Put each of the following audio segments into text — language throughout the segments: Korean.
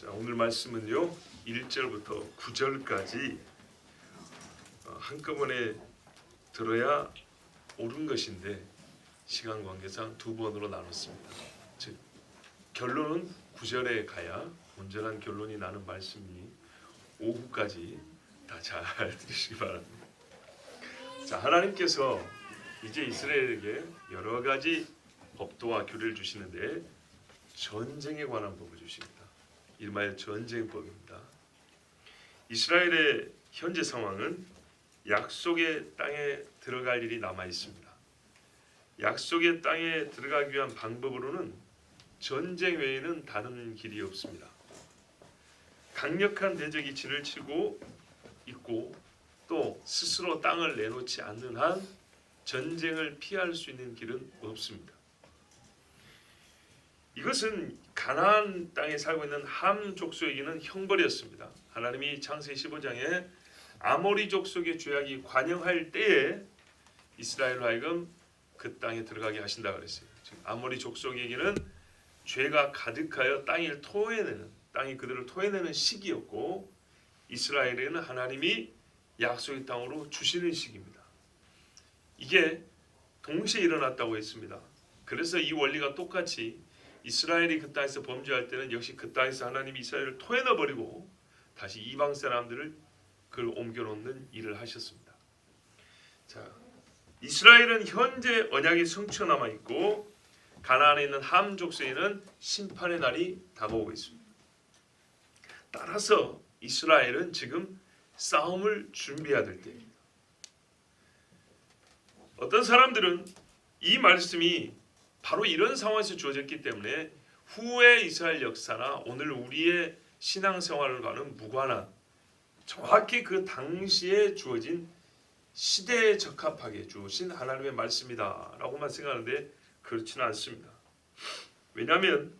자, 오늘 말씀은요 1절부터 9절까지 한꺼번에 들어야 옳은 것인데 시간 관계상 두 번으로 나눴습니다. 즉 결론은 9절에 가야 온전한 결론이 나는 말씀이니 오후까지 다 잘 들으시기 바랍니다. 자, 하나님께서 이제 이스라엘에게 여러 가지 법도와 규례를 주시는데 전쟁에 관한 법을 주십니다. 이름하여 전쟁법입니다. 이스라엘의 현재 상황은 약속의 땅에 들어갈 일이 남아 있습니다. 약속의 땅에 들어가기 위한 방법으로는 전쟁 외에는 다른 길이 없습니다. 강력한 대적이 진을 치고 있고 또 스스로 땅을 내놓지 않는 한 전쟁을 피할 수 있는 길은 없습니다. 이것은 가나안 땅에 살고 있는 함 족속에게는 형벌이었습니다. 하나님이 창세기 15장에 아모리 족속의 죄악이 관영할 때에 이스라엘로 하여금 그 땅에 들어가게 하신다 그랬어요. 즉 아모리 족속에게는 죄가 가득하여 땅이 그들을 토해내는 시기였고 이스라엘에는 하나님이 약속의 땅으로 주시는 시기입니다. 이게 동시에 일어났다고 했습니다. 그래서 이 원리가 똑같이 이스라엘이 그 땅에서 범죄할 때는 역시 그 땅에서 하나님이 이스라엘을 토해내버리고 다시 이방 사람들을 그걸 옮겨놓는 일을 하셨습니다. 자, 이스라엘은 현재 언약이 성취 남아 있고 가나안에 있는 함 족속에는 심판의 날이 다가오고 있습니다. 따라서 이스라엘은 지금 싸움을 준비해야 될 때입니다. 어떤 사람들은 이 말씀이 바로 이런 상황에서 주어졌기 때문에 후의 이스라엘 역사나 오늘 우리의 신앙생활과는 무관한 정확히 그 당시에 주어진 시대에 적합하게 주어진 하나님의 말씀이다라고만 생각하는데 그렇지는 않습니다. 왜냐하면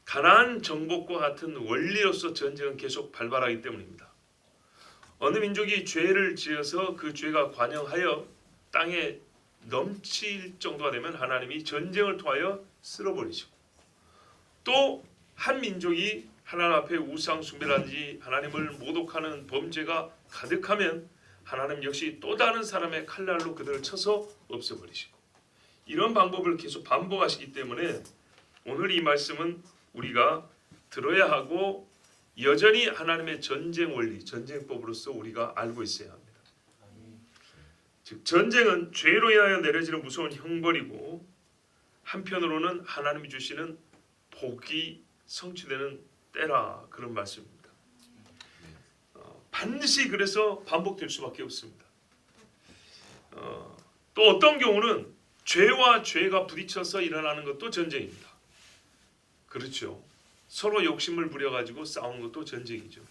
가나안 정복과 같은 원리로서 전쟁은 계속 발발하기 때문입니다. 어느 민족이 죄를 지어서 그 죄가 관영하여 땅에 넘칠 정도가 되면 하나님이 전쟁을 통하여 쓸어버리시고 또 한 민족이 하나님 앞에 우상 숭배라든지 하나님을 모독하는 범죄가 가득하면 하나님 역시 또 다른 사람의 칼날로 그들을 쳐서 없애버리시고 이런 방법을 계속 반복하시기 때문에 오늘 이 말씀은 우리가 들어야 하고 여전히 하나님의 전쟁 원리, 전쟁법으로서 우리가 알고 있어야 합니다. 즉 전쟁은 죄로 인하여 내려지는 무서운 형벌이고 한편으로는 하나님이 주시는 복이 성취되는 때라 그런 말씀입니다. 반드시 그래서 반복될 수밖에 없습니다. 또 어떤 경우는 죄와 죄가 부딪혀서 일어나는 것도 전쟁입니다. 그렇죠. 서로 욕심을 부려가지고 싸우는 것도 전쟁이죠.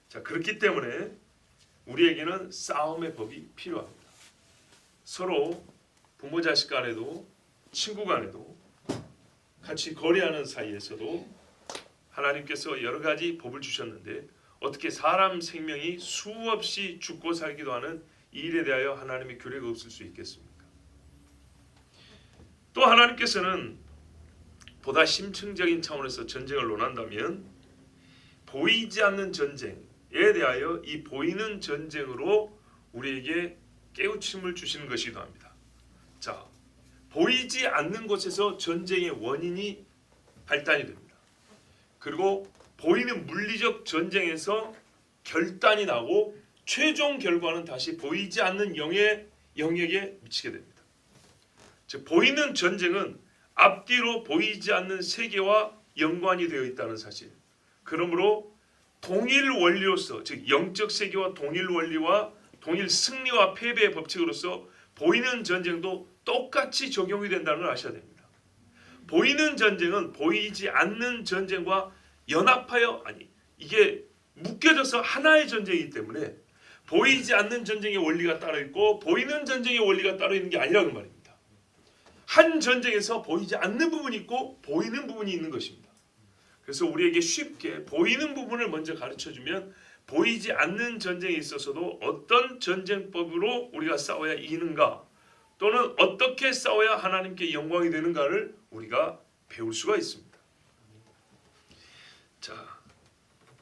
자, 그렇기 때문에 우리에게는 싸움의 법이 필요합니다. 서로 부모 자식 간에도 친구 간에도 같이 거래하는 사이에서도 하나님께서 여러 가지 법을 주셨는데 어떻게 사람 생명이 수없이 죽고 살기도 하는 이 일에 대하여 하나님의 규례가 없을 수 있겠습니까? 또 하나님께서는 보다 심층적인 차원에서 전쟁을 논한다면 보이지 않는 전쟁에 대하여 이 보이는 전쟁으로 우리에게 깨우침을 주시는 것이기도 합니다. 자, 보이지 않는 곳에서 전쟁의 원인이 발단이 됩니다. 그리고 보이는 물리적 전쟁에서 결단이 나고 최종 결과는 다시 보이지 않는 영역에 미치게 됩니다. 즉 보이는 전쟁은 앞뒤로 보이지 않는 세계와 연관이 되어 있다는 사실. 그러므로 동일 원리로서 즉 영적 세계와 동일 원리와 동일 승리와 패배의 법칙으로서 보이는 전쟁도 똑같이 적용이 된다는 걸 아셔야 됩니다. 보이는 전쟁은 보이지 않는 전쟁과 연합하여 이게 묶여져서 하나의 전쟁이기 때문에 보이지 않는 전쟁의 원리가 따로 있고 보이는 전쟁의 원리가 따로 있는 게 아니라는 말입니다. 한 전쟁에서 보이지 않는 부분이 있고 보이는 부분이 있는 것입니다. 그래서 우리에게 쉽게 보이는 부분을 먼저 가르쳐주면 보이지 않는 전쟁에 있어서도 어떤 전쟁법으로 우리가 싸워야 이기는가 또는 어떻게 싸워야 하나님께 영광이 되는가를 우리가 배울 수가 있습니다. 자,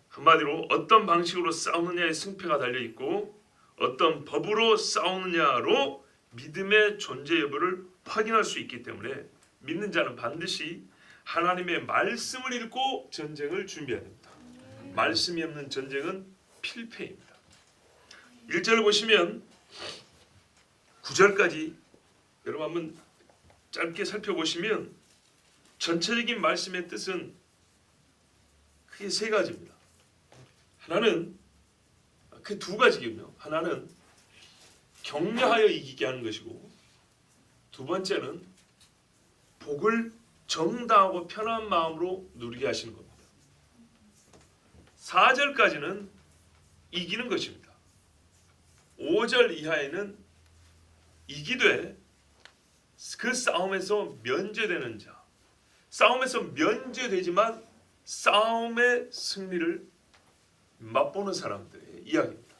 한마디로 어떤 방식으로 싸우느냐의 승패가 달려 있고 어떤 법으로 싸우느냐로 믿음의 존재 여부를 확인할 수 있기 때문에 믿는 자는 반드시 하나님의 말씀을 읽고 전쟁을 준비해야 됩니다. 말씀이 없는 전쟁은 필패입니다. 1절을 보시면 9절까지 여러분 한번 짧게 살펴보시면 전체적인 말씀의 뜻은 크게 세 가지입니다. 하나는 그 두 가지군요. 하나는 격려하여 이기게 하는 것이고 두 번째는 복을 정당하고 편한 마음으로 누리게 하시는 겁니다. 4절까지는 이기는 것입니다. 5절 이하에는 이기되 그 싸움에서 면제되는 자, 싸움에서 면제되지만 싸움의 승리를 맛보는 사람들의 이야기입니다.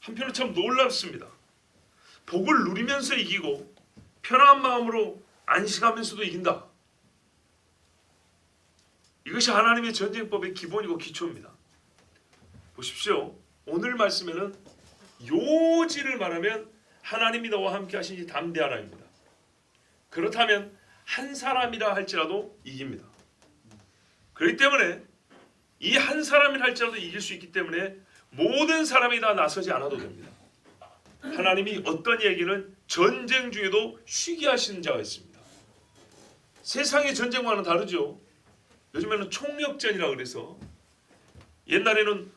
한편으로 참 놀랍습니다. 복을 누리면서 이기고 편안한 마음으로 안식하면서도 이긴다. 이것이 하나님의 전쟁법의 기본이고 기초입니다. 보십시오. 오늘 말씀에는 요지를 말하면 하나님이 너와 함께 하시니 담대하라입니다. 그렇다면 한 사람이라 할지라도 이깁니다. 그렇기 때문에 이 한 사람이라 할지라도 이길 수 있기 때문에 모든 사람이 다 나서지 않아도 됩니다. 하나님이 어떤 얘기는 전쟁 중에도 쉬게 하시는 자가 있습니다. 세상의 전쟁과는 다르죠. 요즘에는 총력전이라 그래서 옛날에는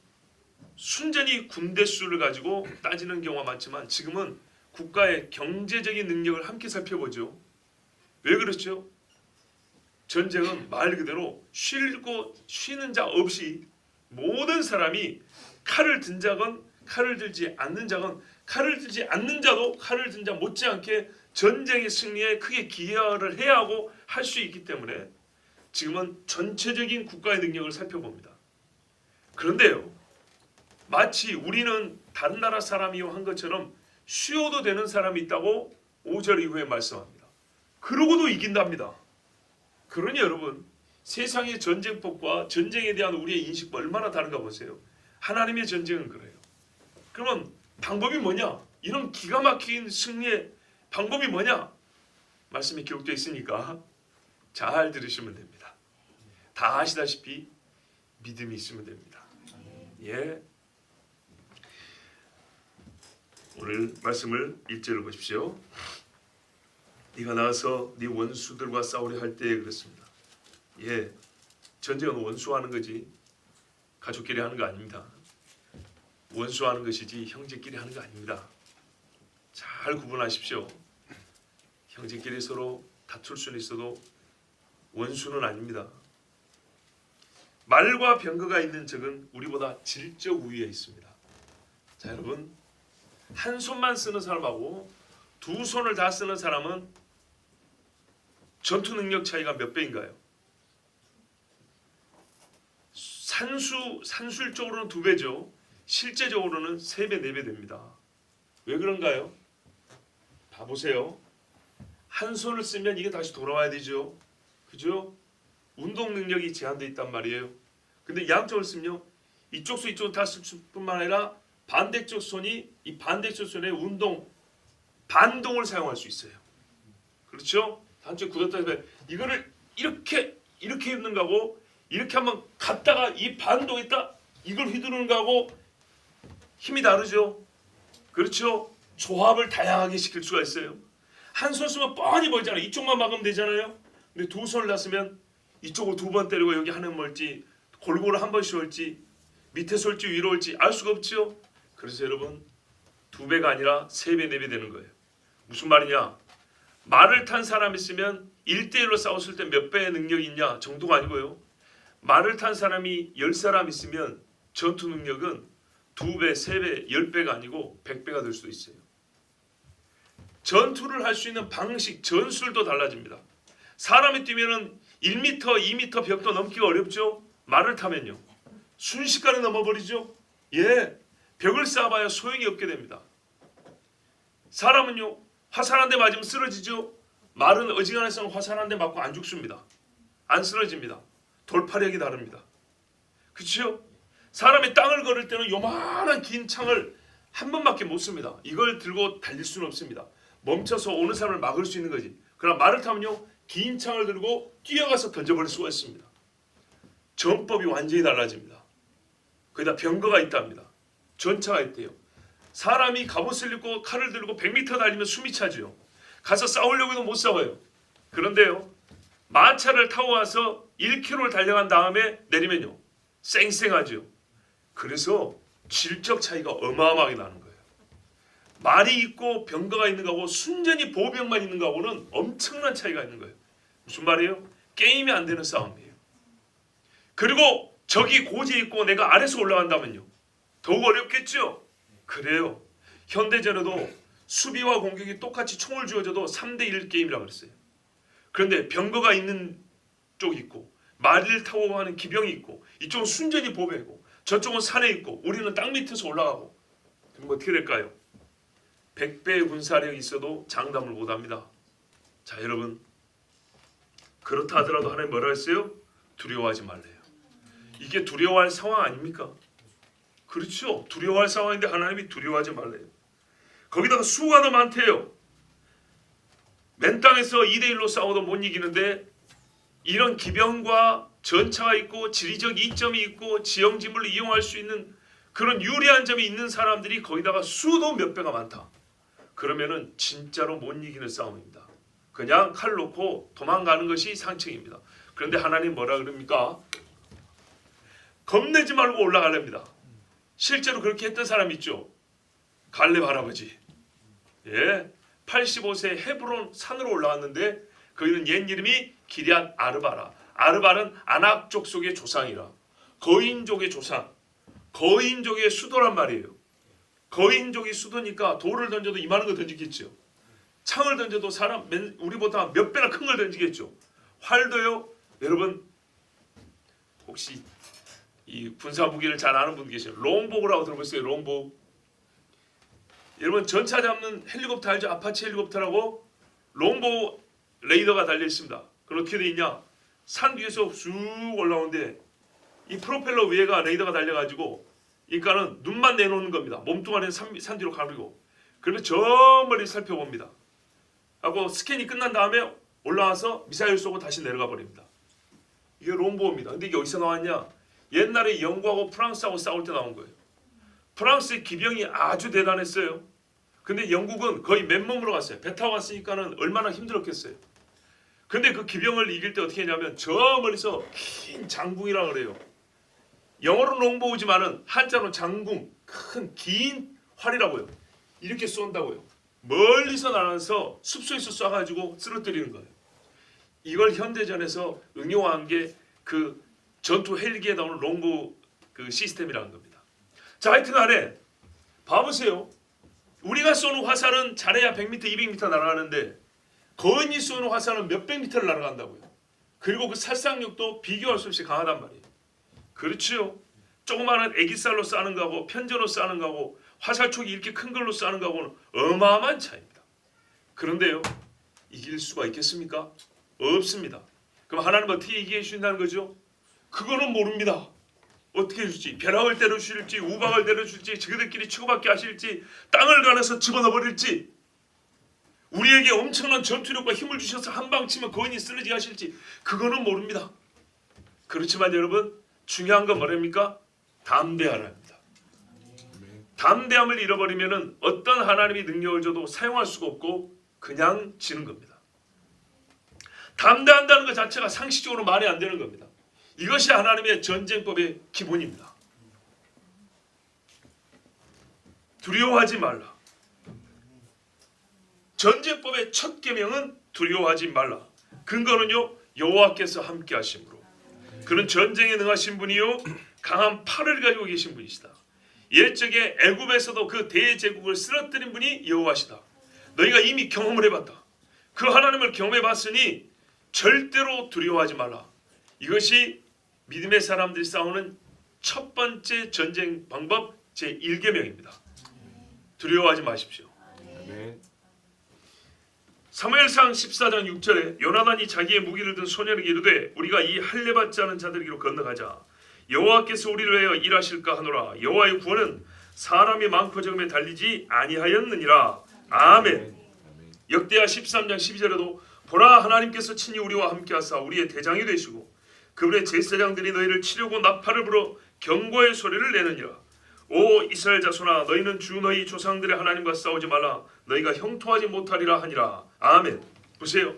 순전히 군대 수를 가지고 따지는 경우가 많지만 지금은 국가의 경제적인 능력을 함께 살펴보죠. 왜 그렇죠? 전쟁은 말 그대로 쉬는 자 없이 모든 사람이 칼을 든 자건 칼을 들지 않는 자건 칼을 들지 않는 자도 칼을 든 자 못지않게 전쟁의 승리에 크게 기여를 해야 하고 할 수 있기 때문에 지금은 전체적인 국가의 능력을 살펴봅니다. 그런데요, 마치 우리는 다른 나라 사람이요 한 것처럼 쉬어도 되는 사람이 있다고 5절 이후에 말씀합니다. 그러고도 이긴답니다. 그러니 여러분, 세상의 전쟁법과 전쟁에 대한 우리의 인식과 얼마나 다른가 보세요. 하나님의 전쟁은 그래요. 그러면 방법이 뭐냐? 이런 기가 막힌 승리의 방법이 뭐냐? 말씀이 기록되어 있으니까 잘 들으시면 됩니다. 다 아시다시피 믿음이 있으면 됩니다. 예. 오늘 말씀을 1절을 보십시오. 네가 나가서 네 원수들과 싸우려 할 때에 그렇습니다. 예, 전쟁은 원수하는 거지 가족끼리 하는 거 아닙니다. 원수하는 것이지 형제끼리 하는 거 아닙니다. 잘 구분하십시오. 형제끼리 서로 다툴 수는 있어도 원수는 아닙니다. 말과 병거가 있는 적은 우리보다 질적 우위에 있습니다. 자, 여러분, 한 손만 쓰는 사람하고 두 손을 다 쓰는 사람은 전투 능력 차이가 몇 배인가요? 산술적으로는 2배죠. 실제적으로는 3배, 4배 됩니다. 왜 그런가요? 다 보세요. 한 손을 쓰면 이게 다시 돌아와야 되죠. 그죠? 운동 능력이 제한되어 있단 말이에요. 근데 양쪽을 쓰면요, 이쪽 손 이쪽을 다 쓸 뿐만 아니라 반대쪽 손이 이 반대쪽 손의 반동을 사용할 수 있어요. 그렇죠? 한쪽 굳었다 해서 이거를 이렇게 입는 거하고 이렇게 한번 갔다가 이 반동에다 이걸 휘두르는 거하고 힘이 다르죠. 그렇죠? 조합을 다양하게 시킬 수가 있어요. 한 손 쓰면 뻔히 보이잖아요. 이쪽만 막으면 되잖아요. 근데 두 손을 다 쓰면 이쪽으로 2번 때리고 여기 하는 멀지 골고루 한 번씩 올지 밑에서 올지 위로 올지 알 수가 없죠. 그래서 여러분 2배가 아니라 3배, 4배 되는 거예요. 무슨 말이냐? 말을 탄 사람이 있으면 1대1로 싸웠을 때 몇 배의 능력이 있냐 정도가 아니고요. 말을 탄 사람이 10사람 있으면 전투 능력은 2배, 3배, 10배가 아니고 100배가 될 수도 있어요. 전투를 할 수 있는 방식, 전술도 달라집니다. 사람이 뛰면은 1m, 2m 벽도 넘기가 어렵죠. 말을 타면요. 순식간에 넘어버리죠. 예, 벽을 쌓아봐야 소용이 없게 됩니다. 사람은요, 화살 한 대 맞으면 쓰러지죠. 말은 어지간해서는 화살 한 대 맞고 안 죽습니다. 안 쓰러집니다. 돌파력이 다릅니다. 그렇죠? 사람이 땅을 걸을 때는 요만한 긴 창을 한 번밖에 못 씁니다. 이걸 들고 달릴 수는 없습니다. 멈춰서 오는 사람을 막을 수 있는 거지. 그러나 말을 타면요, 긴 창을 들고 뛰어가서 던져버릴 수가 있습니다. 전법이 완전히 달라집니다. 거기다 병거가 있답니다. 전차가 있대요. 사람이 갑옷을 입고 칼을 들고 100m 달리면 숨이 차죠. 가서 싸우려고 해도 못 싸워요. 그런데요, 마차를 타고 와서 1km를 달려간 다음에 내리면요, 쌩쌩하죠. 그래서 질적 차이가 어마어마하게 나는 거예요. 말이 있고 병거가 있는 거하고 순전히 보병만 있는 거하고는 엄청난 차이가 있는 거예요. 무슨 말이에요? 게임이 안 되는 싸움이에요. 그리고 적이 고지에 있고 내가 아래서 올라간다면요, 더욱 어렵겠죠? 그래요. 현대전에도 수비와 공격이 똑같이 총을 쥐어줘도 3대1 게임이라고 그랬어요. 그런데 병거가 있는 쪽이 있고 말을 타고 가는 기병이 있고 이쪽은 순전히 보병이고 저쪽은 산에 있고 우리는 땅 밑에서 올라가고, 그럼 어떻게 될까요? 100배의 군사력이 있어도 장담을 못합니다. 자, 여러분, 그렇다 하더라도 하나님 뭐라 했어요? 두려워하지 말래요. 이게 두려워할 상황 아닙니까? 그렇죠. 두려워할 상황인데 하나님이 두려워하지 말래요. 거기다가 수가 더 많대요. 맨 땅에서 2대1로 싸워도 못 이기는데 이런 기병과 전차가 있고 지리적 이점이 있고 지형지물을 이용할 수 있는 그런 유리한 점이 있는 사람들이 거기다가 수도 몇 배가 많다. 그러면은 진짜로 못 이기는 싸움입니다. 그냥 칼 놓고 도망가는 것이 상책입니다. 그런데 하나님 뭐라 그럽니까? 겁내지 말고 올라가랍니다. 실제로 그렇게 했던 사람 있죠. 갈렙 할아버지. 예, 85세 헤브론 산으로 올라왔는데 거기는 옛 이름이 기럇 아르바라. 아르바는 아낙 족속의 조상이라. 거인족의 조상. 거인족의 수도란 말이에요. 거인족이 수도니까 돌을 던져도 이만한 거 던지겠죠. 창을 던져도 사람 우리보다 몇 배나 큰 걸 던지겠죠. 활도요. 여러분 혹시 이 군사 무기를 잘 아는 분 계세요? 롱보우라고 들어보셨어요? 롱보우. 여러분 전차 잡는 헬리콥터 알죠? 아파치 헬리콥터라고 롱보우 레이더가 달려 있습니다. 그럼 어떻게 돼 있냐? 산 위에서 쑥 올라오는데 이 프로펠러 위에가 레이더가 달려가지고 그러니까는 눈만 내놓는 겁니다. 몸뚱아리는 산 뒤로 가리고. 그러면 저 멀리 살펴봅니다. 하고 스캔이 끝난 다음에 올라와서 미사일 쏘고 다시 내려가 버립니다. 이게 롱보우입니다. 근데 이게 어디서 나왔냐? 옛날에 영국하고 프랑스하고 싸울 때 나온 거예요. 프랑스의 기병이 아주 대단했어요. 근데 영국은 거의 맨몸으로 갔어요. 배 타고 갔으니까는 얼마나 힘들었겠어요. 근데 그 기병을 이길 때 어떻게 했냐면 저 멀리서 긴 장궁이라고 그래요. 영어로는 롱보우지만은 한자로 장궁, 큰 긴 활이라고요. 이렇게 쏜다고요. 멀리서 날아서 숲속에서 쏴가지고 쓰러뜨리는 거예요. 이걸 현대전에서 응용한 게 그 전투 헬기에 나오는 롱보우 그 시스템이라는 겁니다. 자, 하여튼간에 봐보세요. 우리가 쏘는 화살은 잘해야 100m, 200m 날아가는데 거인이 쏘는 화살은 몇백 미터를 날아간다고요. 그리고 그 살상력도 비교할 수 없이 강하단 말이에요. 그렇죠. 조그마한 애기살로 쏘는 거하고 편전으로 쏘는 거하고 화살촉이 이렇게 큰 걸로 쏘는 거하고는 어마어마한 차이입니다. 그런데요, 이길 수가 있겠습니까? 없습니다. 그럼 하나님은 어떻게 이기해 주신다는 거죠? 그거는 모릅니다. 어떻게 해줄지, 벼락을 때려주실지, 우박을 때려줄지, 저희들끼리 치고받게 하실지, 땅을 갈아서 집어넣어버릴지, 우리에게 엄청난 전투력과 힘을 주셔서 한방 치면 거인이 쓰러지게 하실지, 그거는 모릅니다. 그렇지만 여러분, 중요한 건 뭐랍니까? 담대하라 합니다. 담대함을 잃어버리면 어떤 하나님이 능력을 줘도 사용할 수가 없고 그냥 지는 겁니다. 담대한다는 것 자체가 상식적으로 말이 안 되는 겁니다. 이것이 하나님의 전쟁법의 기본입니다. 두려워하지 말라. 전쟁법의 첫 계명은 두려워하지 말라. 근거는요, 여호와께서 함께 하심으로. 그는 전쟁에 능하신 분이요 강한 팔을 가지고 계신 분이시다. 옛적에 애굽에서도 그 대제국을 쓰러뜨린 분이 여호와시다. 너희가 이미 경험을 해봤다. 그 하나님을 경험해봤으니 절대로 두려워하지 말라. 이것이 믿음의 사람들이 싸우는 첫 번째 전쟁 방법 제1계명입니다. 두려워하지 마십시오. 사무엘상 14장 6절에 요나단이 자기의 무기를 든 소년에게 이르되 우리가 이 할례 받지 않은 자들에게로 건너가자. 여호와께서 우리를 위하여 일하실까 하노라. 여호와의 구원은 사람이 많고 적음에 달리지 아니하였느니라. 아멘. 역대하 13장 12절에도 보라 하나님께서 친히 우리와 함께하사 우리의 대장이 되시고 그분의 제사장들이 너희를 치려고 나팔을 불어 경고의 소리를 내느니라. 오 이스라엘 자손아 너희는 주 너희 조상들의 하나님과 싸우지 말라. 너희가 형통하지 못하리라 하니라. 아멘. 보세요.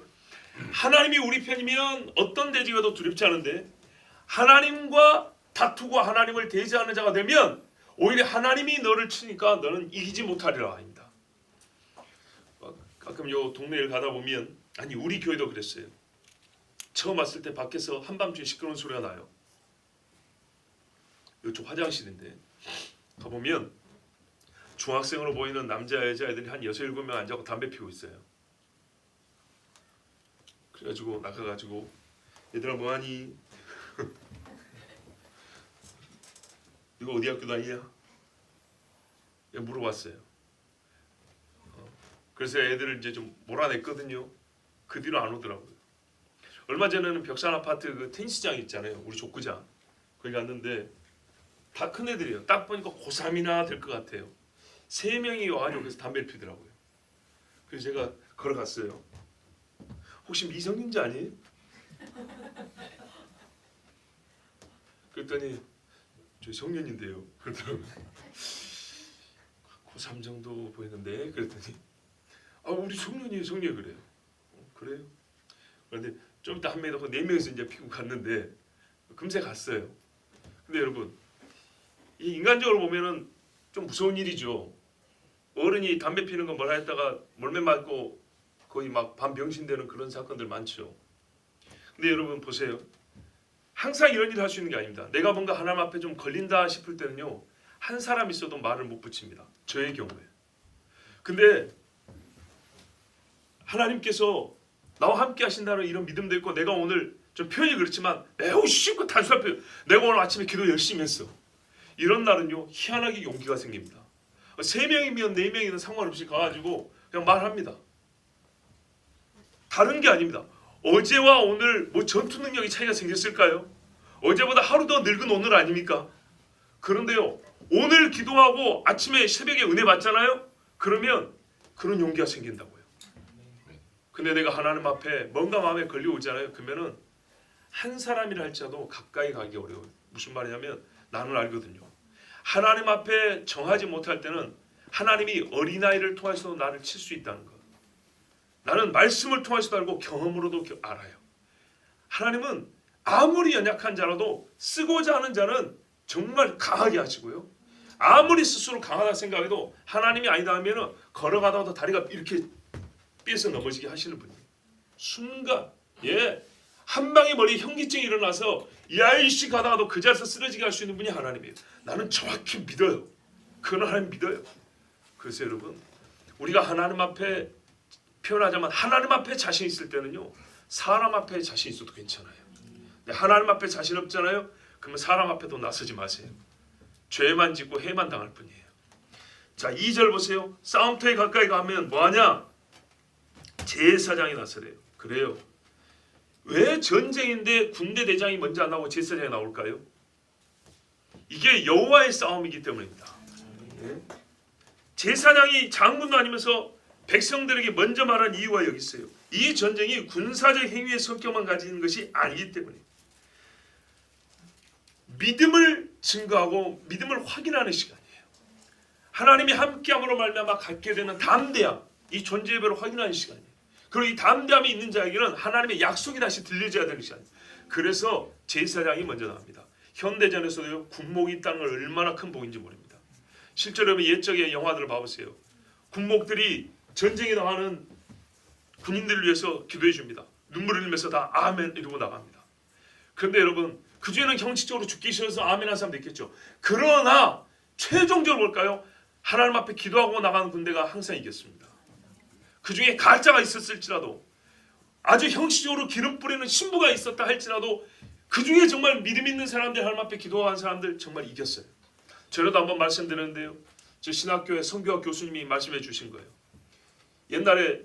하나님이 우리 편이면 어떤 대적에도 두렵지 않은데 하나님과 다투고 하나님을 대지하는 자가 되면 오히려 하나님이 너를 치니까 너는 이기지 못하리라 합니다. 가끔 요 동네를 가다 보면 아니 우리 교회도 그랬어요. 처음 왔을 때 밖에서 한밤중에 시끄러운 소리가 나요. 이쪽 화장실인데 가보면 중학생으로 보이는 남자 여자애들이 한 6-7명 앉아서 담배 피우고 있어요. 그래가지고 나가가지고 얘들아 뭐하니? 이거 어디 학교 다니냐? 물어봤어요. 그래서 애들을 이제 좀 몰아냈거든요. 그 뒤로 안 오더라고요. 얼마 전에는 벽산 아파트 그 테니스장 있잖아요. 우리 족구장. 거기 갔는데 다 큰 애들이에요. 딱 보니까 고3이나 될 것 같아요. 3명이 와가지고 그래서 담배를 피더라고요. 그래서 제가 걸어갔어요. 혹시 미성년자 아니에요? 그랬더니 저 성년인데요. 그러더라고요. 고3 정도 보이는데 그랬더니 아 우리 성년이에요. 성년 그래요. 그래요? 그런데 좀 이따 한 명이 더 4명이서 이제 피고 갔는데 금세 갔어요. 근데 여러분 이 인간적으로 보면은 좀 무서운 일이죠. 어른이 담배 피는 거 뭐라 했다가 몰매 맞고 거의 막 반병신되는 그런 사건들 많죠. 근데 여러분 보세요. 항상 이런 일을 할 수 있는 게 아닙니다. 내가 뭔가 하나님 앞에 좀 걸린다 싶을 때는요. 한 사람 있어도 말을 못 붙입니다. 저의 경우에. 근데 하나님께서 나와 함께 하신다는 이런 믿음도 있고 내가 오늘 좀 표현이 그렇지만 매우 쉽고 단순한 표현. 내가 오늘 아침에 기도 열심히 했어. 이런 날은요. 희한하게 용기가 생깁니다. 3명이면 4명이든 상관없이 가가지고 그냥 말합니다. 다른 게 아닙니다. 어제와 오늘 뭐 전투 능력이 차이가 생겼을까요? 어제보다 하루 더 늙은 오늘 아닙니까? 그런데요. 오늘 기도하고 아침에 새벽에 은혜 받잖아요. 그러면 그런 용기가 생긴다고요. 근데 내가 하나님 앞에 뭔가 마음에 걸려오잖아요. 그러면은 한 사람이라 할지라도 가까이 가기 어려워요. 무슨 말이냐면 나는 알거든요. 하나님 앞에 정하지 못할 때는 하나님이 어린아이를 통해서도 나를 칠 수 있다는 것. 나는 말씀을 통해서도 알고 경험으로도 알아요. 하나님은 아무리 연약한 자라도 쓰고자 하는 자는 정말 강하게 하시고요. 아무리 스스로 강하다 생각해도 하나님이 아니다 하면 걸어가다가 다리가 이렇게 삐에서 넘어지게 하시는 분이에요. 순간 한 방에 머리에 현기증이 일어나서 야이씨 가다가도 그 자리에서 쓰러지게 할 수 있는 분이 하나님이에요. 나는 정확히 믿어요. 그건 하나님 믿어요. 그래서 여러분 우리가 하나님 앞에 표현하자면 하나님 앞에 자신 있을 때는요. 사람 앞에 자신 있어도 괜찮아요. 하나님 앞에 자신 없잖아요. 그러면 사람 앞에도 나서지 마세요. 죄만 짓고 해만 당할 뿐이에요. 자 2절 보세요. 싸움터에 가까이 가면 뭐하냐? 제사장이 나서래요. 그래요. 왜 전쟁인데 군대 대장이 먼저 안 나오고 제사장이 나올까요? 이게 여호와의 싸움이기 때문입니다. 제사장이 장군도 아니면서 백성들에게 먼저 말한 이유가 여기 있어요. 이 전쟁이 군사적 행위의 성격만 가지는 것이 아니기 때문에 믿음을 증거하고 믿음을 확인하는 시간이에요. 하나님이 함께함으로 말미암아 갖게 되는 담대함, 이 존재 예배를 확인하는 시간이에요. 그리고 이 담대함이 있는 자에게는 하나님의 약속이 다시 들려져야 되는 시간이에요. 그래서 제사장이 먼저 나옵니다. 현대전에서도요. 군목이 있다는 걸 얼마나 큰 복인지 모릅니다. 실제로 옛적의 영화들을 봐보세요. 군목들이 전쟁에 나가는 군인들을 위해서 기도해 줍니다. 눈물을 흘리면서 다 아멘 이러고 나갑니다. 그런데 여러분 그 중에는 형식적으로 죽기 싫어서 아멘 하는 사람도 있겠죠. 그러나 최종적으로 볼까요? 하나님 앞에 기도하고 나가는 군대가 항상 이겼습니다. 그 중에 가짜가 있었을지라도 아주 형식적으로 기름 뿌리는 신부가 있었다 할지라도 그 중에 정말 믿음 있는 사람들 하나님 앞에 기도한 사람들 정말 이겼어요. 저도 한번 말씀드렸는데요. 저 신학교의 성교학 교수님이 말씀해 주신 거예요. 옛날에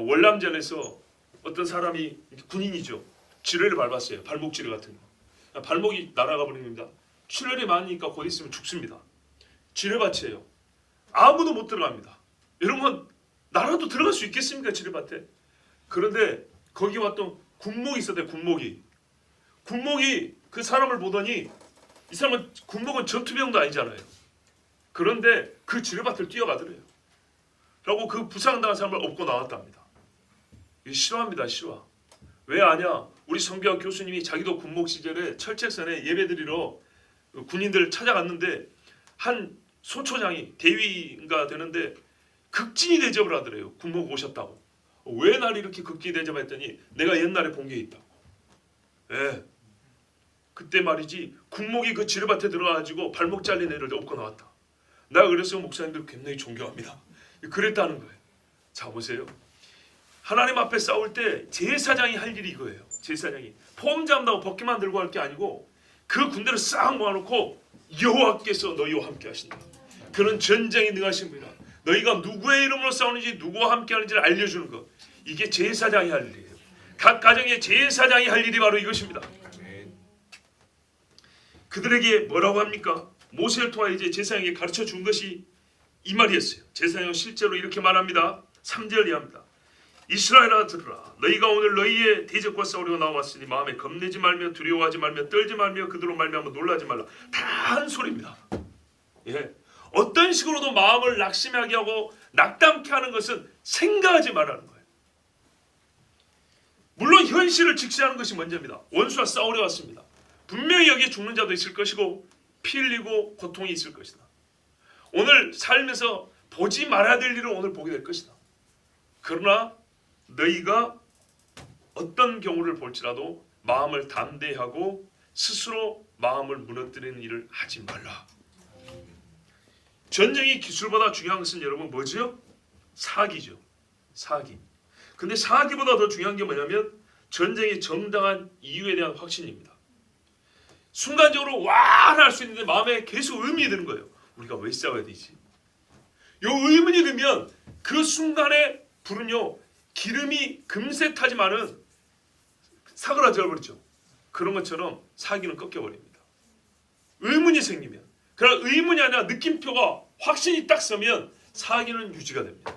월남전에서 어떤 사람이 군인이죠. 지뢰를 밟았어요. 발목 지뢰 같은 거. 발목이 날아가 버립니다. 출혈이 많으니까 곧 있으면 죽습니다. 지뢰밭이에요. 아무도 못 들어갑니다. 여러분 나라도 들어갈 수 있겠습니까? 지뢰밭에. 그런데 거기 왔던 군목이 있었대요. 군목이 그 사람을 보더니 이 사람은 군목은 전투병도 아니잖아요. 그런데 그 지뢰밭을 뛰어가더래요. 라고 그 부상당한 사람을 업고 나왔답니다. 이게 실화입니다. 실화. 왜 아냐? 우리 성경 교수님이 자기도 군목 시절에 철책선에 예배드리러 군인들을 찾아갔는데 한 소초장이 대위가 되는데 극진히 대접을 하더래요. 군목 오셨다고. 왜 날 이렇게 극진히 대접했더니 내가 옛날에 본 게 있다고. 예. 그때 말이지 군목이 그 지뢰밭에 들어가가지고 발목 잘린 애를 업고 나왔다. 나 그래서 목사님들 굉장히 존경합니다. 그랬다는 거예요. 자 보세요. 하나님 앞에 싸울 때 제사장이 할 일이 이거예요. 제사장이 폼 잡는다고 벗기만 들고 할 게 아니고 그 군대를 싹 모아놓고 여호와께서 너희와 함께 하신다. 그는 전쟁에 능하신 분이라. 너희가 누구의 이름으로 싸우는지 누구와 함께 하는지를 알려주는 것. 이게 제사장이 할 일이에요. 각 가정의 제사장이 할 일이 바로 이것입니다. 그들에게 뭐라고 합니까? 모세를 통해 이제 제사장에게 가르쳐 준 것이 이 말이었어요. 제사장은 실제로 이렇게 말합니다. 3절 이하입니다. 이스라엘아 들으라. 너희가 오늘 너희의 대적과 싸우려 나왔으니 마음에 겁내지 말며 두려워하지 말며 떨지 말며 그들로 말미암아 놀라지 말라. 다 한 소리입니다. 예. 어떤 식으로도 마음을 낙심하게 하고 낙담케 하는 것은 생각하지 말라는 거예요. 물론 현실을 직시하는 것이 먼저입니다. 원수와 싸우려 왔습니다. 분명히 여기에 죽는 자도 있을 것이고 피 흘리고 고통이 있을 것이다. 오늘 살면서 보지 말아야 될 일을 오늘 보게 될 것이다. 그러나 너희가 어떤 경우를 볼지라도 마음을 담대하고 스스로 마음을 무너뜨리는 일을 하지 말라. 전쟁이 기술보다 중요한 것은 여러분 뭐죠? 사기죠. 사기. 근데 사기보다 더 중요한 게 뭐냐면 전쟁의 정당한 이유에 대한 확신입니다. 순간적으로 와 할 수 있는데 마음에 계속 의문이 드는 거예요. 우리가 왜 싸워야 되지? 요 의문이 들면 그 순간에 불은요 기름이 금세 타지만은 사그라져 버리죠. 그런 것처럼 사기는 꺾여버립니다. 의문이 생기면, 그러나 의문이 아니라 느낌표가 확신이 딱 서면 사기는 유지가 됩니다.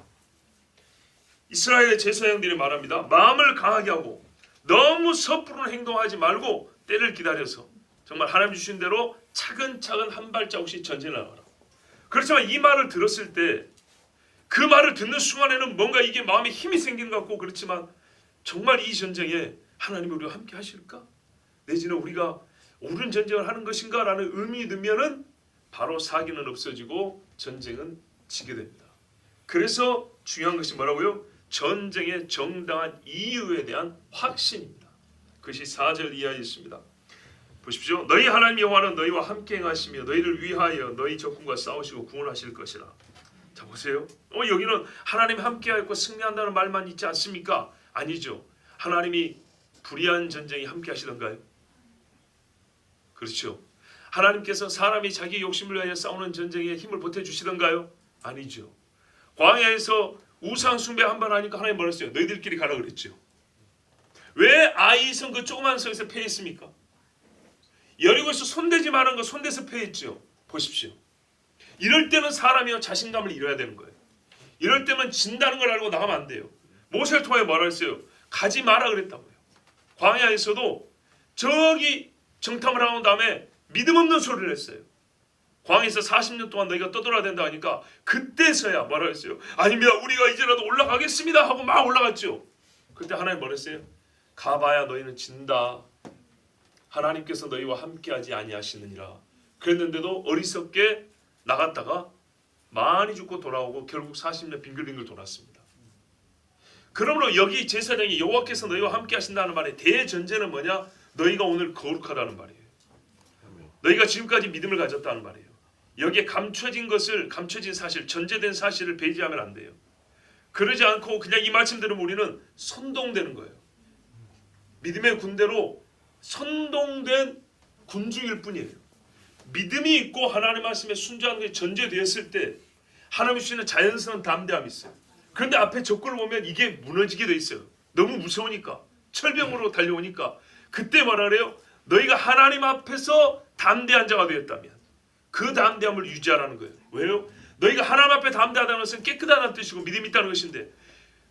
이스라엘의 제사장들이 말합니다. 마음을 강하게 하고 너무 섣부른 행동하지 말고 때를 기다려서 정말 하나님 주신 대로 차근차근 한 발자국씩 전진을 하라. 그렇지만 이 말을 들었을 때 그 말을 듣는 순간에는 뭔가 이게 마음에 힘이 생기는 것 같고, 그렇지만 정말 이 전쟁에 하나님이 우리와 함께 하실까? 내지는 우리가 옳은 전쟁을 하는 것인가? 라는 의문이 들면은 바로 사기는 없어지고 전쟁은 지게 됩니다. 그래서 중요한 것이 뭐라고요? 전쟁의 정당한 이유에 대한 확신입니다. 그것이 4절 이하에 있습니다. 보십시오. 너희 하나님 여호와는 너희와 함께 행하시며 너희를 위하여 너희 적군과 싸우시고 구원하실 것이라. 자 보세요. 여기는 하나님 함께하고 승리한다는 말만 있지 않습니까? 아니죠. 하나님이 불의한 전쟁에 함께 하시던가요? 그렇죠. 하나님께서 사람이 자기 욕심을 위하여 싸우는 전쟁에 힘을 보태주시던가요? 아니죠. 광야에서 우상 숭배 한번 하니까 하나님 뭐라 했어요? 너희들끼리 가라 그랬죠. 왜 아이성 그 조그만 성에서 패했습니까? 여리고에서 손대지 말은 거 손대서 패했죠. 보십시오. 이럴 때는 사람이요 자신감을 잃어야 되는 거예요. 이럴 때는 진다는 걸 알고 나가면 안 돼요. 모세를 통해 뭐라 했어요? 가지 마라 그랬다고요. 광야에서도 저기 정탐을 하고 난 다음에 믿음 없는 소리를 했어요. 광야에서 40년 동안 너희가 떠돌아야 된다 하니까 그때서야 뭐라 했어요? 아닙니다. 우리가 이제라도 올라가겠습니다 하고 막 올라갔죠. 그때 하나님 뭐라 했어요? 가봐야 너희는 진다. 하나님께서 너희와 함께하지 아니하시느니라. 그랬는데도 어리석게 나갔다가 많이 죽고 돌아오고 결국 40년 빙글빙글 돌았습니다. 그러므로 여기 제사장이 여호와께서 너희와 함께 하신다는 말의 대전제는 뭐냐? 너희가 오늘 거룩하다는 말이에요. 너희가 지금까지 믿음을 가졌다는 말이에요. 여기에 감춰진 사실, 전제된 사실을 배제하면 안 돼요. 그러지 않고 그냥 이 말씀 들으면 우리는 선동되는 거예요. 믿음의 군대로 선동된 군중일 뿐이에요. 믿음이 있고 하나님 말씀에 순종하는 것이 전제되었을 때 하나님 주시는 자연스러운 담대함이 있어요. 그런데 앞에 조건을 보면 이게 무너지게 돼 있어요. 너무 무서우니까 철병으로 달려오니까 그때 뭐라 그래요? 너희가 하나님 앞에서 담대한 자가 되었다면 그 담대함을 유지하라는 거예요. 왜요? 너희가 하나님 앞에 담대하다는 것은 깨끗하다는 뜻이고 믿음이 있다는 것인데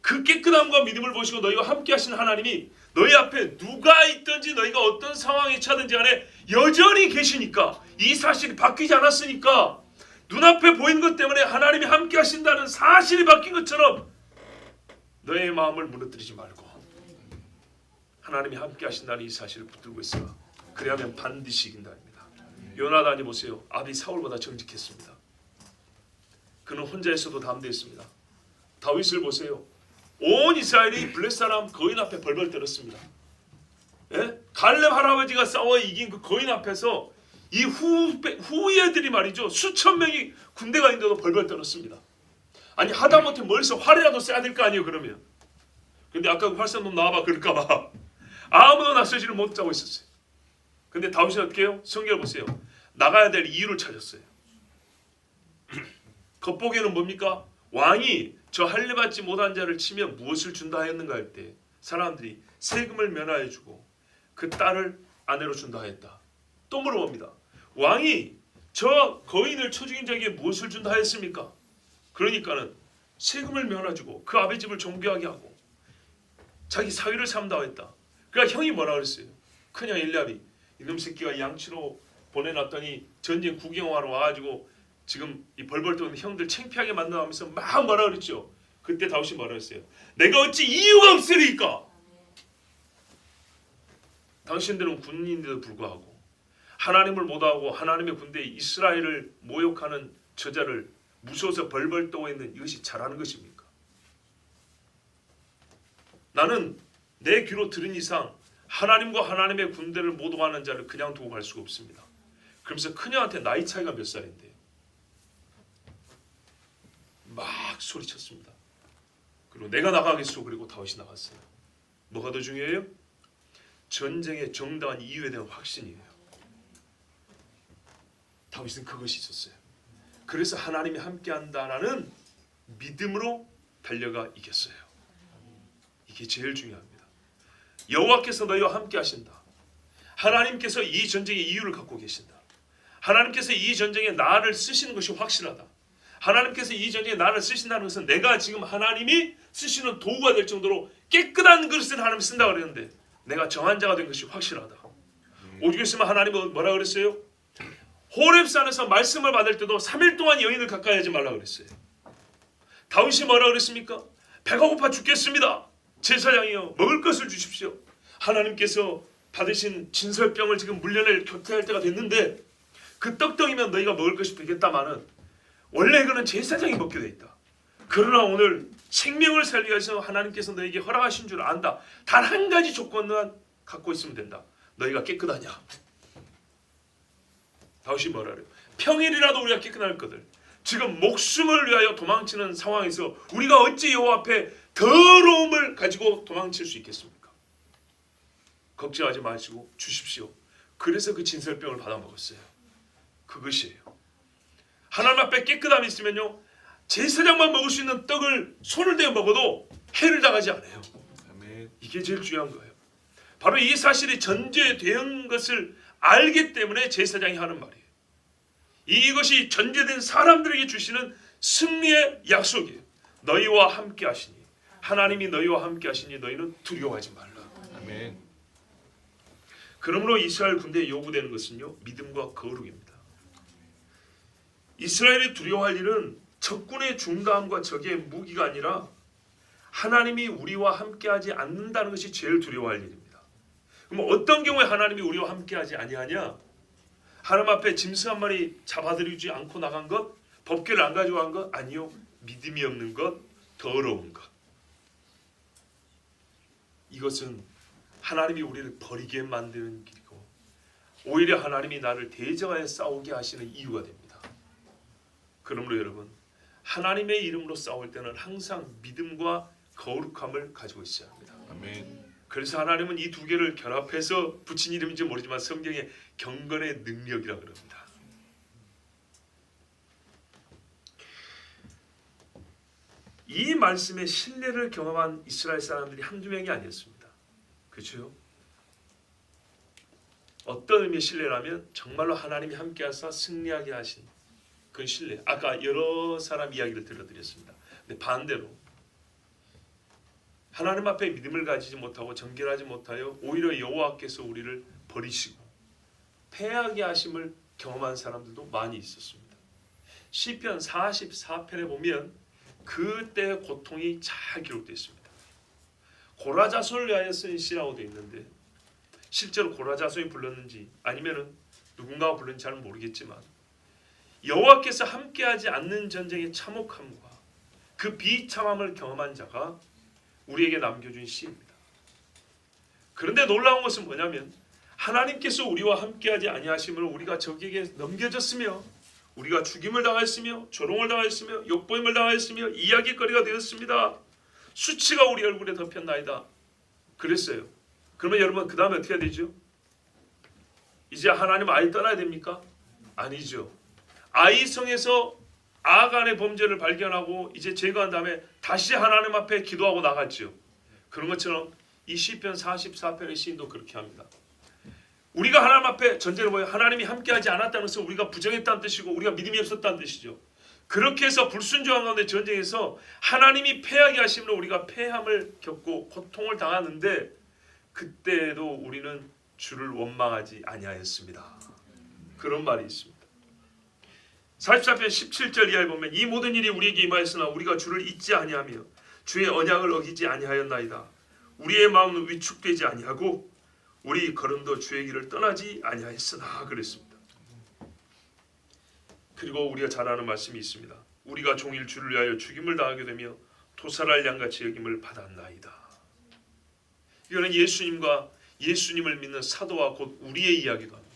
그 깨끗함과 믿음을 보시고 너희와 함께 하신 하나님이 너희 앞에 누가 있든지 너희가 어떤 상황에 처하든지 간에 여전히 계시니까 이 사실이 바뀌지 않았으니까 눈앞에 보이는 것 때문에 하나님이 함께 하신다는 사실이 바뀐 것처럼 너의 마음을 무너뜨리지 말고 하나님이 함께 하신다는 이 사실을 붙들고 있어라. 그래야만 반드시 이긴다입니다. 요나단이 보세요. 아비 사울보다 정직했습니다. 그는 혼자 있어도 담대했습니다. 다윗을 보세요. 온 이스라엘이 블레 사람 거인 앞에 벌벌 떨었습니다. 예? 갈렙 할아버지가 싸워 이긴 그 거인 앞에서 이 후예들이 말이죠. 수천 명이 군대가 있는데도 벌벌 떨었습니다. 아니 하다못해 멀리서 활이라도 쏴야 될 거 아니에요 그러면. 근데 아까 그 활 쏜 놈 나와봐 그럴까봐 아무도 나서지를 못하고 있었어요. 근데 다윗이 어떻게 해요? 성경을 보세요. 나가야 될 이유를 찾았어요. 겉보기에는 뭡니까? 왕이 저 할례받지 못한 자를 치면 무엇을 준다 하였는가 할 때 사람들이 세금을 면하여 주고 그 딸을 아내로 준다 하였다. 또 물어봅니다. 왕이 저 거인을 쳐 죽인 자에게 무엇을 준다 하였습니까? 그러니까는 세금을 면하주고 그 아버지 집을 존귀하게 하고 자기 사위를 삼다 했다. 그러니까 형이 뭐라 그랬어요? 큰형 엘리압이 이놈 새끼가 양치로 보내놨더니 전쟁 구경하러 와가지고 지금 이 벌벌 떠는 형들 창피하게 만나면서 막 뭐라 그랬죠. 그때 다윗이 뭐라 했어요? 내가 어찌 이유가 없으리까? 당신들은 군인인데도 불구하고 하나님을 못하고 하나님의 군대 이스라엘을 모욕하는 저자를 무서워서 벌벌 떠고 있는 이것이 잘하는 것입니까? 나는 내 귀로 들은 이상 하나님과 하나님의 군대를 모독하는 자를 그냥 두고 갈 수가 없습니다. 그러면서 큰형한테 나이 차이가 몇 살인데 막 소리쳤습니다. 그리고 내가 나가겠소. 그리고 다윗이 나갔어요. 뭐가 더 중요해요? 전쟁의 정당한 이유에 대한 확신이에요. 다윗은 그것이 있었어요. 그래서 하나님이 함께한다라는 믿음으로 달려가 이겼어요. 이게 제일 중요합니다. 여호와께서 너희와 함께 하신다. 하나님께서 이 전쟁의 이유를 갖고 계신다. 하나님께서 이 전쟁에 나를 쓰시는 것이 확실하다. 하나님께서 이 전쟁에 나를 쓰신다는 것은 내가 지금 하나님이 쓰시는 도구가 될 정도로 깨끗한 그릇을 하나님이 쓴다고 그랬는데 내가 정한 자가 된 것이 확실하다. 오죽 했으면 하나님은 뭐라 그랬어요? 호렙산에서 말씀을 받을 때도 3일 동안 여인을 가까이 하지 말라 그랬어요. 다윗이 뭐라 그랬습니까? 배가 고파 죽겠습니다. 제사장이여 먹을 것을 주십시오. 하나님께서 받으신 진설병을 지금 물려낼 교태할 때가 됐는데 그 떡덩이면 너희가 먹을 것이 되겠다마는 원래 그는 제사장이 먹게 돼 있다. 그러나 오늘 생명을 살리기 위해서 하나님께서 너에게 허락하신 줄 안다. 단 한 가지 조건만 갖고 있으면 된다. 너희가 깨끗하냐? 다윗이 뭐라 그래요? 평일이라도 우리가 깨끗할 것들. 지금 목숨을 위하여 도망치는 상황에서 우리가 어찌 여호와 앞에 더러움을 가지고 도망칠 수 있겠습니까? 걱정하지 마시고 주십시오. 그래서 그 진설병을 받아 먹었어요. 그것이에요. 하나님 앞에 깨끗함이 있으면요 제사장만 먹을 수 있는 떡을 손을 대어 먹어도 해를 당하지 않아요. 이게 제일 중요한 거예요. 바로 이 사실이 전제된 것을 알기 때문에 제사장이 하는 말이에요. 이것이 전제된 사람들에게 주시는 승리의 약속이에요. 너희와 함께 하시니 하나님이 너희와 함께 하시니 너희는 두려워하지 말라. 아멘. 그러므로 이스라엘 군대에 요구되는 것은요 믿음과 거룩입니다. 이스라엘이 두려워할 일은 적군의 중다함과 적의 무기가 아니라 하나님이 우리와 함께하지 않는다는 것이 제일 두려워할 일입니다. 그럼 어떤 경우에 하나님이 우리와 함께하지 아니하냐? 하나님 앞에 짐승 한 마리 잡아들이지 않고 나간 것, 법궤를 안 가지고 간 것? 아니요. 믿음이 없는 것, 더러운 것. 이것은 하나님이 우리를 버리게 만드는 길이고 오히려 하나님이 나를 대적하여 싸우게 하시는 이유가 됩니다. 그러므로 여러분 하나님의 이름으로 싸울 때는 항상 믿음과 거룩함을 가지고 있어야 합니다. 아멘. 그래서 하나님은 이 두 개를 결합해서 붙인 이름인지 모르지만 성경에 경건의 능력이라고 그럽니다. 이 말씀의 신뢰를 경험한 이스라엘 사람들이 한두 명이 아니었습니다. 그렇죠? 어떤 의미의 신뢰라면 정말로 하나님이 함께하사 승리하게 하신 그 신뢰. 아까 여러 사람 이야기를 들려드렸습니다. 근데 반대로 하나님 앞에 믿음을 가지지 못하고 정결하지 못하여 오히려 여호와께서 우리를 버리시고 패하게 하심을 경험한 사람들도 많이 있었습니다. 시편 44편에 보면 그때의 고통이 잘 기록되어 있습니다. 고라자손을 위하여 쓴 시라고 되어 있는데 실제로 고라자손이 불렀는지 아니면은 누군가가 불렀는지 잘 모르겠지만 여호와께서 함께하지 않는 전쟁의 참혹함과 그 비참함을 경험한 자가 우리에게 남겨준 시입니다. 그런데 놀라운 것은 뭐냐면 하나님께서 우리와 함께하지 아니하심을 우리가 적에게 넘겨졌으며 우리가 죽임을 당하였으며 조롱을 당하였으며 욕보임을 당하였으며 이야기거리가 되었습니다. 수치가 우리 얼굴에 덮였나이다. 그랬어요. 그러면 여러분 그 다음에 어떻게 해야 되죠? 이제 하나님 아예 떠나야 됩니까? 아니죠. 아이성에서 아간의 범죄를 발견하고 이제 제거한 다음에 다시 하나님 앞에 기도하고 나갔죠. 그런 것처럼 이 시편 44편의 시인도 그렇게 합니다. 우리가 하나님 앞에 전제는 뭐예요? 하나님이 함께하지 않았다는 것은 우리가 부정했다는 뜻이고 우리가 믿음이 없었다는 뜻이죠. 그렇게 해서 불순종한 가운데 전쟁에서 하나님이 패하게 하심으로 우리가 패함을 겪고 고통을 당하는데 그때에도 우리는 주를 원망하지 아니하였습니다. 그런 말이 있습니다. 44편 17절 이하에 보면 이 모든 일이 우리에게 임하였으나 우리가 주를 잊지 아니하며 주의 언약을 어기지 아니하였나이다. 우리의 마음은 위축되지 아니하고 우리 걸음도 주의 길을 떠나지 아니하였으나 그랬습니다. 그리고 우리가 잘 아는 말씀이 있습니다. 우리가 종일 주를 위하여 죽임을 당하게 되며 도살할 양같이 여김을 받았나이다. 이거는 예수님과 예수님을 믿는 사도와 곧 우리의 이야기도 합니다.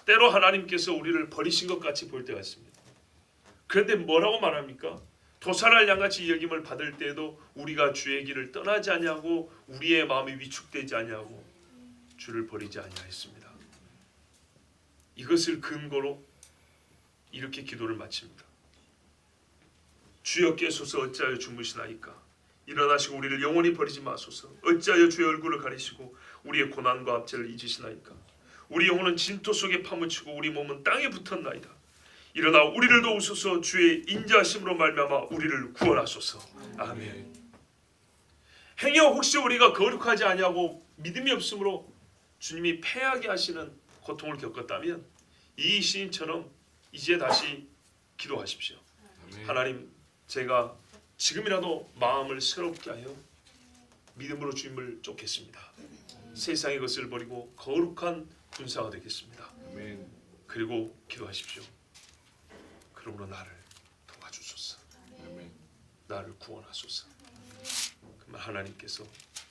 때로 하나님께서 우리를 버리신 것 같이 보일 때가 있습니다. 그런데 뭐라고 말합니까? 도살할 양같이 여김을 받을 때에도 우리가 주의 길을 떠나지 아니하고 우리의 마음이 위축되지 아니하고 주를 버리지 아니하였습니다. 이것을 근거로 이렇게 기도를 마칩니다. 주여 깨소서 어찌하여 주무시나이까. 일어나시고 우리를 영원히 버리지 마소서. 어찌하여 주의 얼굴을 가리시고 우리의 고난과 압제를 잊으시나이까. 우리 영혼은 진토 속에 파묻히고 우리 몸은 땅에 붙었나이다. 일어나 우리를 도우소서. 주의 인자하심으로 말미암아 우리를 구원하소서. 아멘. 행여 혹시 우리가 거룩하지 아니하고 믿음이 없으므로 주님이 패하게 하시는 고통을 겪었다면 이 시인처럼 이제 다시 기도하십시오. 아멘. 하나님, 제가 지금이라도 마음을 새롭게 하여 믿음으로 주님을 쫓겠습니다. 세상의 것을 버리고 거룩한 군사가 되겠습니다. 아멘. 그리고 기도하십시오. 그러므로 나를 도와주소서. 아멘. 나를 구원하소서. 그러면 하나님께서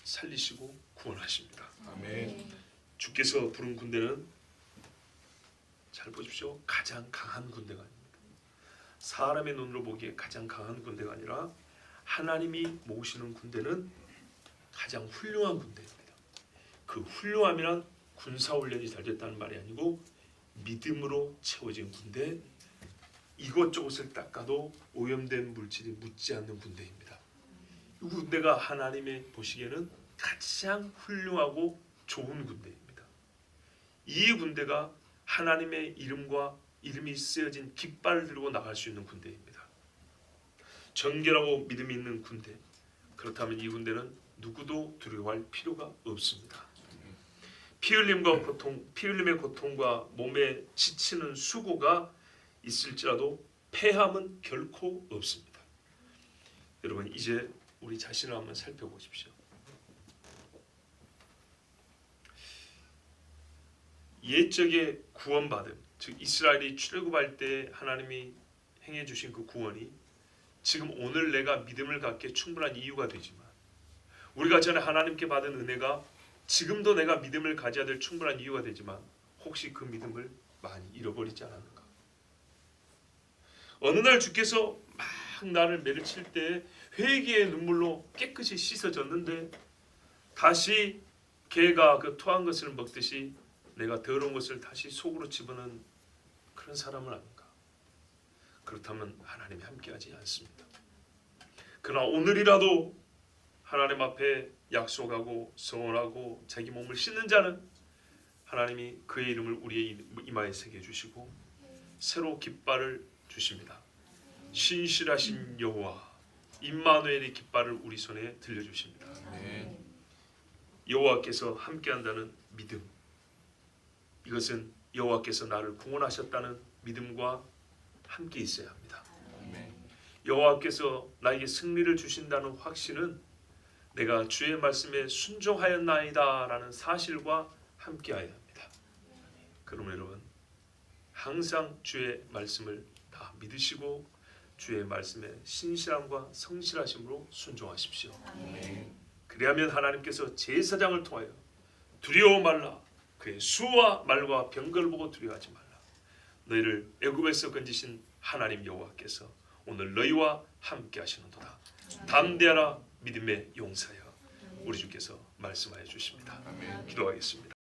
살리시고 구원하십니다. 아멘. 주께서 부른 군대는 잘 보십시오. 가장 강한 군대가 아닙니다. 사람의 눈으로 보기에 가장 강한 군대가 아니라 하나님이 모으시는 군대는 가장 훌륭한 군대입니다. 그 훌륭함이란 군사훈련이 잘 됐다는 말이 아니고 믿음으로 채워진 군대, 이것저것을 닦아도 오염된 물질이 묻지 않는 군대입니다. 이 군대가 하나님의 보시기에는 가장 훌륭하고 좋은 군대입니다. 이 군대가 하나님의 이름과 이름이 쓰여진 깃발을 들고 나갈 수 있는 군대입니다. 정결하고 믿음이 있는 군대. 그렇다면 이 군대는 누구도 두려워할 필요가 없습니다. 피 흘림의 고통과 몸에 지치는 수고가 있을지라도 패함은 결코 없습니다. 여러분, 이제 우리 자신을 한번 살펴보십시오. 옛적에 구원받음, 즉 이스라엘이 출애굽할 때 하나님이 행해 주신 그 구원이 지금 오늘 내가 믿음을 갖게 충분한 이유가 되지만, 우리가 전에 하나님께 받은 은혜가 지금도 내가 믿음을 가져야 될 충분한 이유가 되지만, 혹시 그 믿음을 많이 잃어버리지 않았는가? 어느 날 주께서 막 나를 매를 칠 때 회개의 눈물로 깨끗이 씻어졌는데 다시 개가 그 토한 것을 먹듯이 내가 더러운 것을 다시 속으로 집어넣은 그런 사람은 아닌가? 그렇다면 하나님이 함께하지 않습니다. 그러나 오늘이라도 하나님 앞에 약속하고 서원하고 자기 몸을 씻는 자는 하나님이 그의 이름을 우리의 이마에 새겨주시고 새로 깃발을 주십니다. 신실하신 여호와 임마누엘의 깃발을 우리 손에 들려주십니다. 여호와께서 함께한다는 믿음, 이것은 여호와께서 나를 구원하셨다는 믿음과 함께 있어야 합니다. 여호와께서 나에게 승리를 주신다는 확신은 내가 주의 말씀에 순종하였나이다 라는 사실과 함께하여야 합니다. 그러면 여러분 항상 주의 말씀을 다 믿으시고 주의 말씀에 신실함과 성실하심으로 순종하십시오. 그리하면 하나님께서 제사장을 통하여 두려워 말라, 그의 수와 말과 병거를 보고 두려워하지 말라. 너희를 애굽에서 건지신 하나님 여호와께서 오늘 너희와 함께 하시는도다. 담대하라, 믿음의 용사여. 우리 주께서 말씀하여 주십니다. 기도하겠습니다.